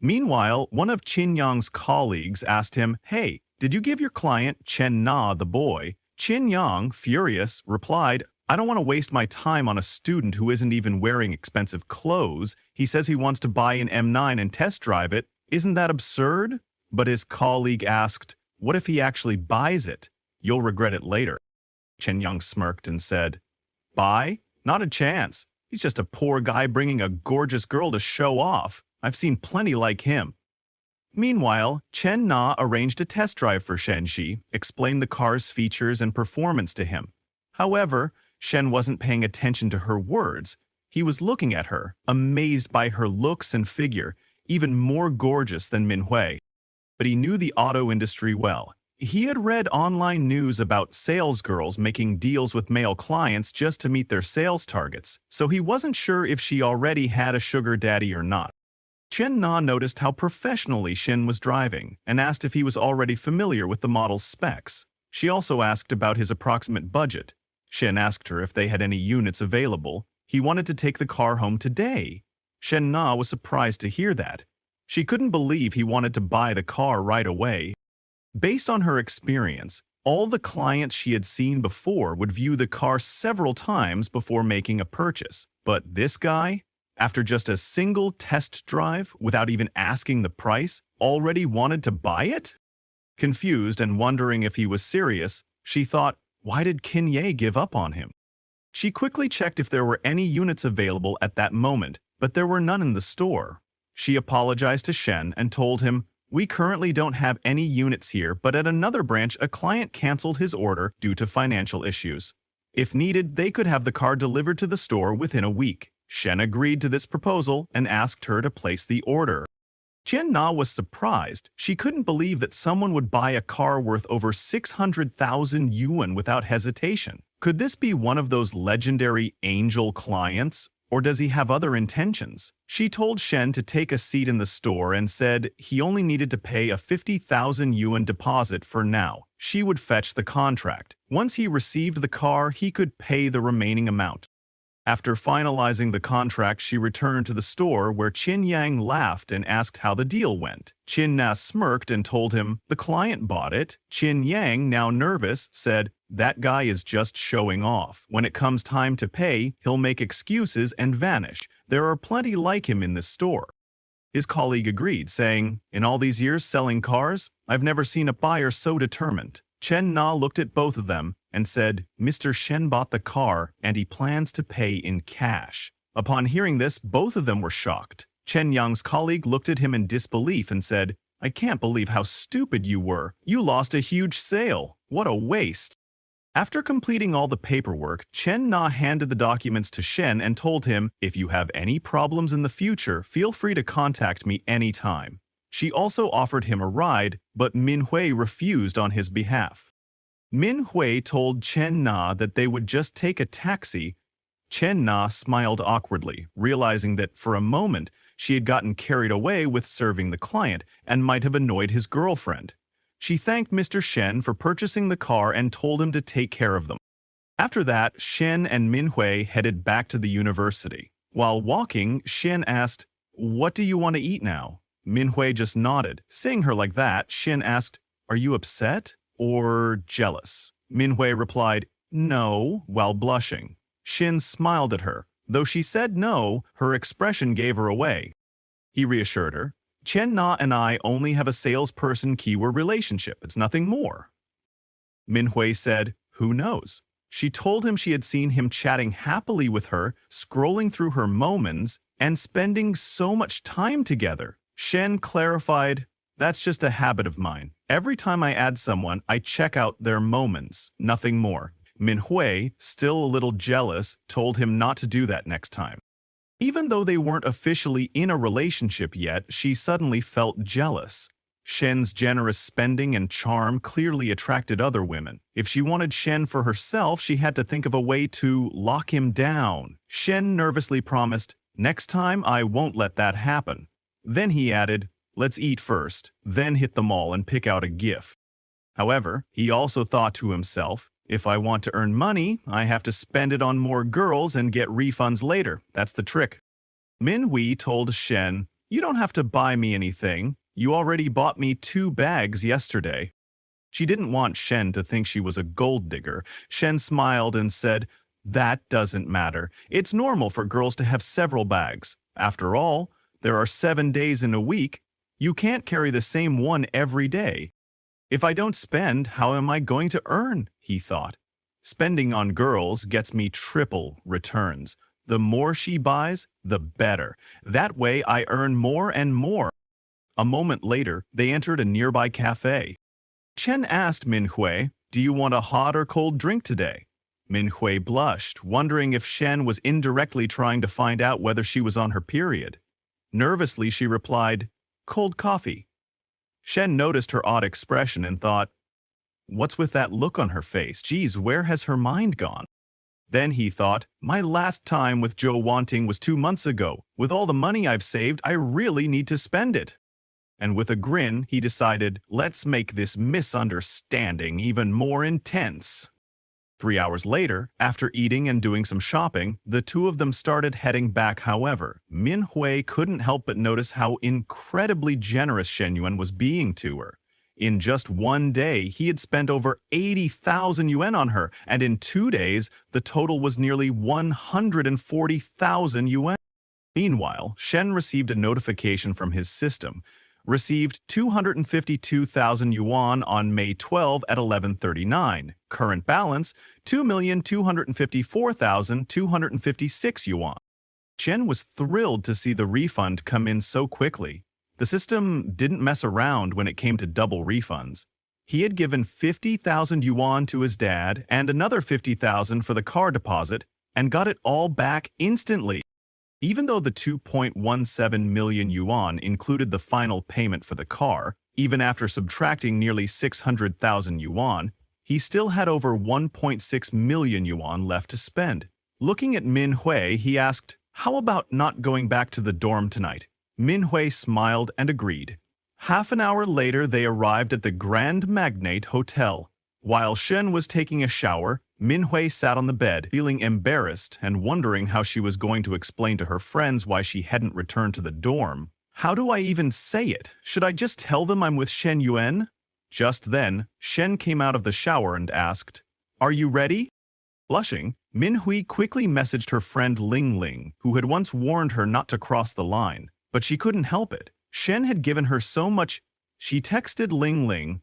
Meanwhile, one of Qin Yang's colleagues asked him, "Hey, did you give your client Chen Na the boy?" Qin Yang, furious, replied, "I don't want to waste my time on a student who isn't even wearing expensive clothes. He says he wants to buy an M9 and test drive it. Isn't that absurd?" But his colleague asked, "What if he actually buys it? You'll regret it later." Qin Yang smirked and said, "Buy? Not a chance. He's just a poor guy bringing a gorgeous girl to show off. I've seen plenty like him." Meanwhile, Chen Na arranged a test drive for Shenxi, explained the car's features and performance to him. However, Shen wasn't paying attention to her words. He was looking at her, amazed by her looks and figure, even more gorgeous than Manhwa. But he knew the auto industry well. He had read online news about sales girls making deals with male clients just to meet their sales targets, so he wasn't sure if she already had a sugar daddy or not. Chen Na noticed how professionally Shen was driving and asked if he was already familiar with the model's specs. She also asked about his approximate budget. Shen asked her if they had any units available. He wanted to take the car home today. Shen Na was surprised to hear that. She couldn't believe he wanted to buy the car right away. Based on her experience, all the clients she had seen before would view the car several times before making a purchase. But this guy, after just a single test drive without even asking the price, already wanted to buy it? Confused and wondering if he was serious, she thought, why did Qin Ye give up on him? She quickly checked if there were any units available at that moment, but there were none in the store. She apologized to Shen and told him, "We currently don't have any units here, but at another branch a client canceled his order due to financial issues. If needed, they could have the car delivered to the store within a week." Shen agreed to this proposal and asked her to place the order. Chen Na was surprised. She couldn't believe that someone would buy a car worth over 600,000 yuan without hesitation. Could this be one of those legendary angel clients? Or does he have other intentions? She told Shen to take a seat in the store and said he only needed to pay a 50,000 yuan deposit for now. She would fetch the contract. Once he received the car, he could pay the remaining amount. After finalizing the contract, she returned to the store where Qin Yang laughed and asked how the deal went. Qin Na smirked and told him the client bought it. Qin Yang, now nervous, said, "That guy is just showing off. When it comes time to pay, he'll make excuses and vanish. There are plenty like him in this store." His colleague agreed, saying, "In all these years selling cars, I've never seen a buyer so determined." Chen Na looked at both of them and said, "Mr. Shen bought the car and he plans to pay in cash." Upon hearing this, both of them were shocked. Chen Yang's colleague looked at him in disbelief and said, "I can't believe how stupid you were. You lost a huge sale. What a waste." After completing all the paperwork, Chen Na handed the documents to Shen and told him, "If you have any problems in the future, feel free to contact me anytime." She also offered him a ride, but Min Hui refused on his behalf. Min Hui told Chen Na that they would just take a taxi. Chen Na smiled awkwardly, realizing that for a moment she had gotten carried away with serving the client and might have annoyed his girlfriend. She thanked Mr. Shen for purchasing the car and told him to take care of them. After that, Shen and Min Hui headed back to the university. While walking, Shen asked, "What do you want to eat now?" Min Hui just nodded. Seeing her like that, Shen asked, "Are you upset or jealous?" Min Hui replied, "No," while blushing. Shen smiled at her. Though she said no, her expression gave her away. He reassured her, "Chen Na and I only have a salesperson-keyword relationship. It's nothing more." Min Hui said, "Who knows?" She told him she had seen him chatting happily with her, scrolling through her moments, and spending so much time together. Shen clarified, "That's just a habit of mine. Every time I add someone, I check out their moments, nothing more." Min Hui, still a little jealous, told him not to do that next time. Even though they weren't officially in a relationship yet, she suddenly felt jealous. Shen's generous spending and charm clearly attracted other women. If she wanted Shen for herself, she had to think of a way to lock him down. Shen nervously promised, "Next time I won't let that happen." Then he added, "Let's eat first, then hit the mall and pick out a gift." However, he also thought to himself, "If I want to earn money, I have to spend it on more girls and get refunds later. That's the trick." Min Hui told Shen, "You don't have to buy me anything. You already bought me 2 bags yesterday." She didn't want Shen to think she was a gold digger. Shen smiled and said, "That doesn't matter. It's normal for girls to have several bags. After all, there are 7 days in a week. You can't carry the same one every day. If I don't spend, how am I going to earn?" he thought. "Spending on girls gets me triple returns. The more she buys, the better. That way I earn more and more." A moment later, they entered a nearby cafe. Chen asked Min Hui, "Do you want a hot or cold drink today?" Min Hui blushed, wondering if Shen was indirectly trying to find out whether she was on her period. Nervously, she replied, "Cold coffee." Shen noticed her odd expression and thought, "What's with that look on her face? Geez, where has her mind gone?" Then he thought, "My last time with Joe Wanting was 2 months ago. With all the money I've saved, I really need to spend it." And with a grin, he decided, "Let's make this misunderstanding even more intense." 3 hours later, after eating and doing some shopping, the two of them started heading back. However, Min Hui couldn't help but notice how incredibly generous Shen Yuan was being to her. In just 1 day, he had spent over 80,000 yuan on her, and in 2 days, the total was nearly 140,000 yuan. Meanwhile, Shen received a notification from his system, received 252,000 yuan on May 12 at 11:39. Current balance, 2,254,256 yuan. Shen was thrilled to see the refund come in so quickly. The system didn't mess around when it came to double refunds. He had given 50,000 yuan to his dad and another 50,000 for the car deposit and got it all back instantly. Even though the 2.17 million yuan included the final payment for the car, even after subtracting nearly 600,000 yuan, he still had over 1.6 million yuan left to spend. Looking at Min Hui, he asked, "How about not going back to the dorm tonight?" Min Hui smiled and agreed. Half an hour later, they arrived at the Grand Magnate Hotel. While Shen was taking a shower, Min Hui sat on the bed, feeling embarrassed and wondering how she was going to explain to her friends why she hadn't returned to the dorm. How do I even say it? Should I just tell them I'm with Shen Yuan? Just then, Shen came out of the shower and asked, "Are you ready?" Blushing, Min Hui quickly messaged her friend Ling Ling, who had once warned her not to cross the line, but she couldn't help it. Shen had given her so much. She texted Ling Ling,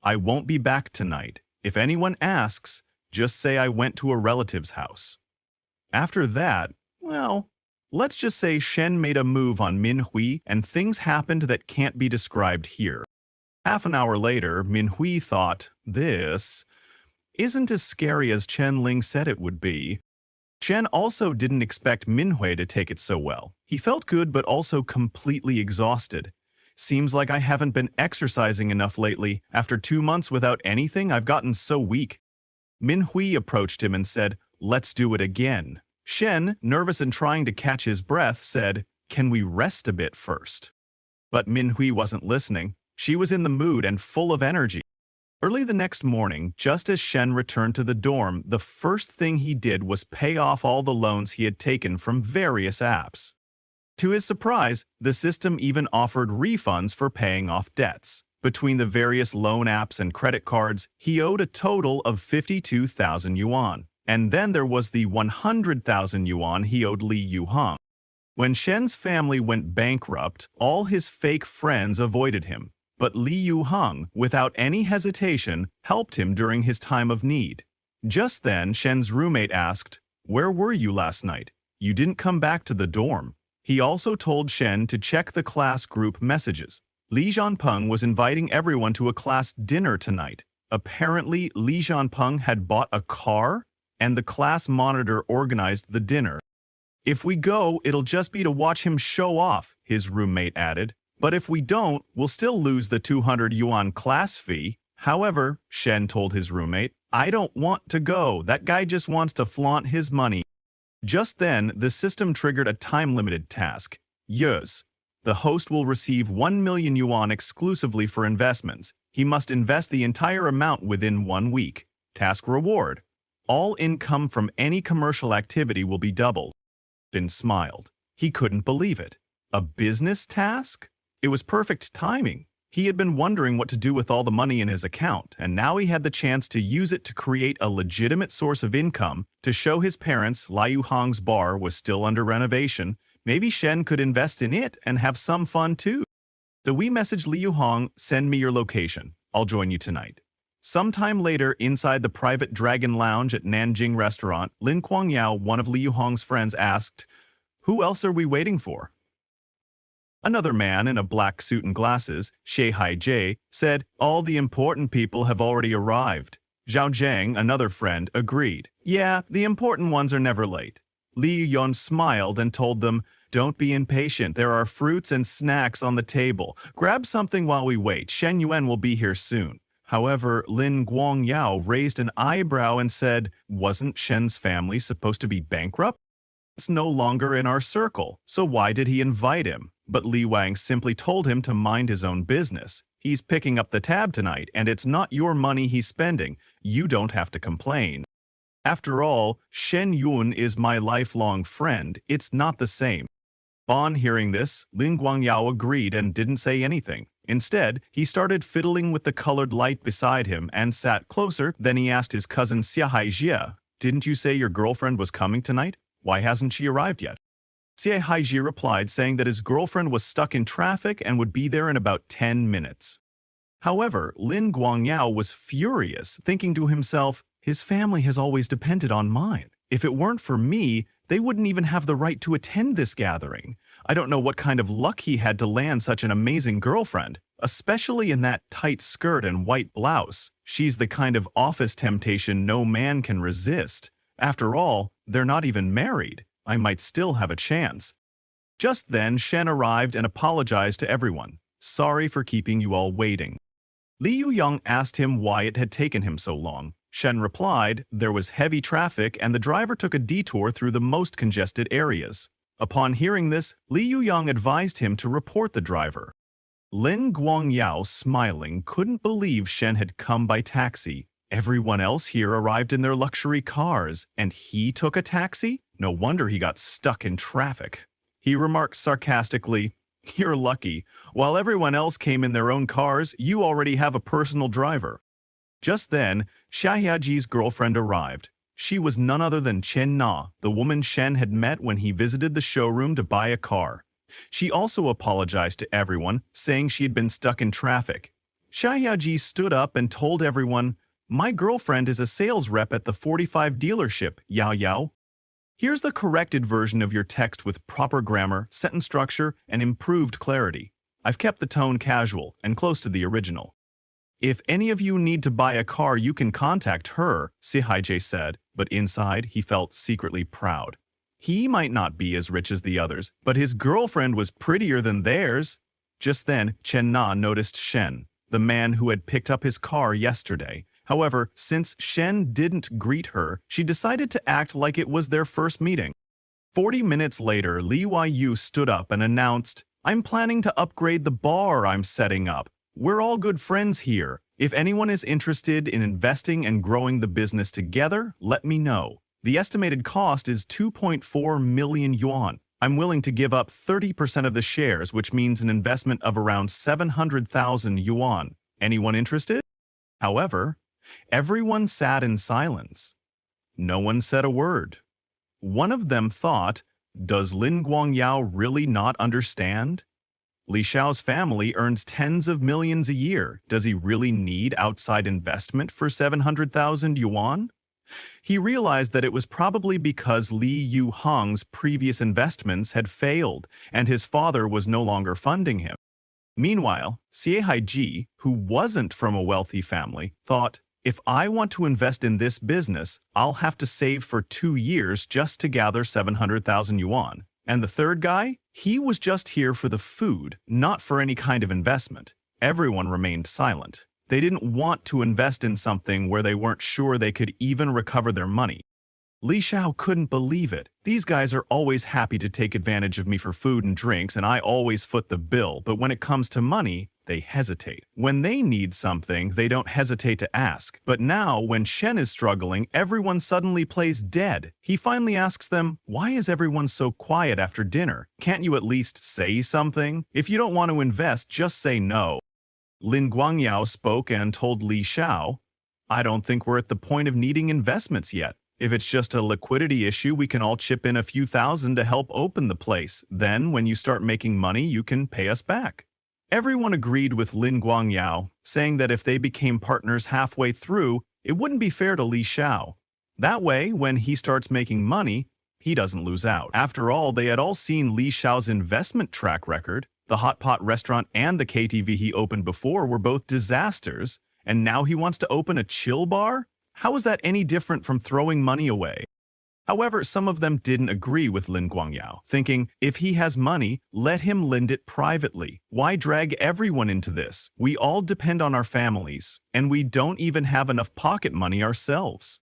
"I won't be back tonight. If anyone asks, just say I went to a relative's house." After that, well, let's just say Shen made a move on Min Hui and things happened that can't be described here. Half an hour later, Min Hui thought, this isn't as scary as Chen Ling said it would be. Chen also didn't expect Min Hui to take it so well. He felt good but also completely exhausted. "Seems like I haven't been exercising enough lately. After 2 months without anything, I've gotten so weak." Min Hui approached him and said, "Let's do it again." Shen, nervous and trying to catch his breath, said, "Can we rest a bit first?" But Min Hui wasn't listening. She was in the mood and full of energy. Early the next morning, just as Shen returned to the dorm, the first thing he did was pay off all the loans he had taken from various apps. To his surprise, the system even offered refunds for paying off debts. Between the various loan apps and credit cards, he owed a total of 52,000 yuan. And then there was the 100,000 yuan he owed Li Yuhang. When Shen's family went bankrupt, all his fake friends avoided him. But Li Yuhang, without any hesitation, helped him during his time of need. Just then, Shen's roommate asked, "Where were you last night? You didn't come back to the dorm." He also told Shen to check the class group messages. Li Jianpeng was inviting everyone to a class dinner tonight. Apparently, Li Jianpeng had bought a car, and the class monitor organized the dinner. "If we go, it'll just be to watch him show off," his roommate added. "But if we don't, we'll still lose the 200 yuan class fee." However, Shen told his roommate, "I don't want to go. That guy just wants to flaunt his money." Just then, the system triggered a time-limited task. Yes. The host will receive 1 million yuan exclusively for investments. He must invest the entire amount within 1 week. Task reward: all income from any commercial activity will be doubled. Shen smiled. He couldn't believe it. A business task? It was perfect timing. He had been wondering what to do with all the money in his account, and now he had the chance to use it to create a legitimate source of income to show his parents Li Yuhang's bar was still under renovation. Maybe Shen could invest in it and have some fun too. So we messaged Li Yuhang, "Send me your location. I'll join you tonight." Sometime later, inside the private Dragon Lounge at Nanjing Restaurant, Lin Guangyao, one of Li Yuhang's friends, asked, "Who else are we waiting for?" Another man in a black suit and glasses, Xie Haijie, said, "All the important people have already arrived." Zhao Zhang, another friend, agreed. "Yeah, the important ones are never late." Li Yun smiled and told them, "Don't be impatient. There are fruits and snacks on the table. Grab something while we wait. Shen Yuan will be here soon." However, Lin Guangyao raised an eyebrow and said, "Wasn't Shen's family supposed to be bankrupt? It's no longer in our circle, so why did he invite him?" But Li Wang simply told him to mind his own business. "He's picking up the tab tonight, and it's not your money he's spending. You don't have to complain. After all, Shen Yun is my lifelong friend. It's not the same." On hearing this, Lin Guangyao agreed and didn't say anything. Instead, he started fiddling with the colored light beside him and sat closer. Then he asked his cousin Xie Haijie, "Didn't you say your girlfriend was coming tonight? Why hasn't she arrived yet?" Xie Haijie replied, saying that his girlfriend was stuck in traffic and would be there in about 10 minutes. However, Lin Guangyao was furious, thinking to himself, "His family has always depended on mine. If it weren't for me, They wouldn't even have the right to attend this gathering. I don't know what kind of luck he had to land such an amazing girlfriend, especially in that tight skirt and white blouse. She's the kind of office temptation no man can resist. After all, they're not even married. I might still have a chance. Just then, Shen arrived and apologized to everyone. Sorry for keeping you all waiting. Li Yuyang asked him why it had taken him so long. Shen replied, there was heavy traffic and the driver took a detour through the most congested areas. Upon hearing this, Li Yuyang advised him to report the driver. Lin Guangyao, smiling, couldn't believe Shen had come by taxi. Everyone else here arrived in their luxury cars, and he took a taxi? No wonder he got stuck in traffic. He remarked sarcastically, you're lucky. While everyone else came in their own cars, you already have a personal driver. Just then, Xiaoyaji's girlfriend arrived. She was none other than Chen Na, the woman Shen had met when he visited the showroom to buy a car. She also apologized to everyone, saying she had been stuck in traffic. Xiaoyaji stood up and told everyone, my girlfriend is a sales rep at the 45 dealership, Yao Yao. Here's the corrected version of your text with proper grammar, sentence structure, and improved clarity. I've kept the tone casual and close to the original. If any of you need to buy a car, you can contact her, Sihaijie said, but inside he felt secretly proud. He might not be as rich as the others, but his girlfriend was prettier than theirs. Just then, Chen Na noticed Shen, the man who had picked up his car yesterday. However, since Shen didn't greet her, she decided to act like it was their first meeting. 40 minutes later, Li Yu stood up and announced, I'm planning to upgrade the bar I'm setting up. We're all good friends here. If anyone is interested in investing and growing the business together, let me know. The estimated cost is 2.4 million yuan. I'm willing to give up 30% of the shares, which means an investment of around 700,000 yuan. Anyone interested? However, everyone sat in silence. No one said a word. One of them thought, does Lin Guangyao really not understand? Li Xiao's family earns tens of millions a year. Does he really need outside investment for 700,000 yuan? He realized that it was probably because Li Yuhang's previous investments had failed and his father was no longer funding him. Meanwhile, Sihaijie, who wasn't from a wealthy family, thought, if I want to invest in this business, I'll have to save for 2 years just to gather 700,000 yuan. And the third guy? He was just here for the food, not for any kind of investment. Everyone remained silent. They didn't want to invest in something where they weren't sure they could even recover their money. Li Xiao couldn't believe it. These guys are always happy to take advantage of me for food and drinks, and I always foot the bill, but when it comes to money, they hesitate. When they need something, they don't hesitate to ask. But now, when Shen is struggling, everyone suddenly plays dead. He finally asks them, why is everyone so quiet after dinner? Can't you at least say something? If you don't want to invest, just say no. Lin Guangyao spoke and told Li Xiao, I don't think we're at the point of needing investments yet. If it's just a liquidity issue, we can all chip in a few thousand to help open the place. Then, when you start making money, you can pay us back. Everyone agreed with Lin Guangyao, saying that if they became partners halfway through, it wouldn't be fair to Li Xiao. That way, when he starts making money, he doesn't lose out. After all, they had all seen Li Xiao's investment track record. The hot pot restaurant and the KTV he opened before were both disasters, and now he wants to open a chill bar? How is that any different from throwing money away? However, some of them didn't agree with Lin Guangyao, thinking, if he has money, let him lend it privately. Why drag everyone into this? We all depend on our families, and we don't even have enough pocket money ourselves.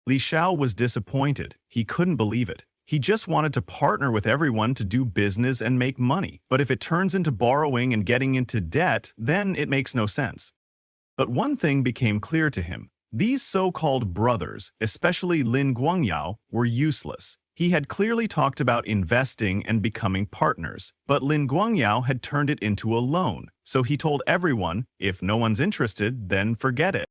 Li Xiao was disappointed. He couldn't believe it. He just wanted to partner with everyone to do business and make money. But if it turns into borrowing and getting into debt, then it makes no sense. But one thing became clear to him. These so-called brothers, especially Lin Guangyao, were useless. He had clearly talked about investing and becoming partners, but Lin Guangyao had turned it into a loan. So he told everyone, if no one's interested, then forget it.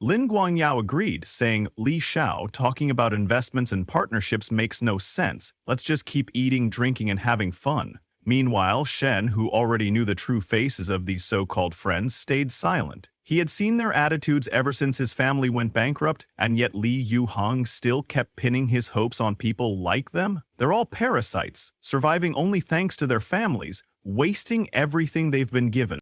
Lin Guangyao agreed, saying, Li Xiao talking about investments and partnerships makes no sense. Let's just keep eating, drinking, and having fun. Meanwhile, Shen, who already knew the true faces of these so-called friends, stayed silent. He had seen their attitudes ever since his family went bankrupt, and yet Lee Yu-hong still kept pinning his hopes on people like them. They're all parasites, surviving only thanks to their families, wasting everything they've been given.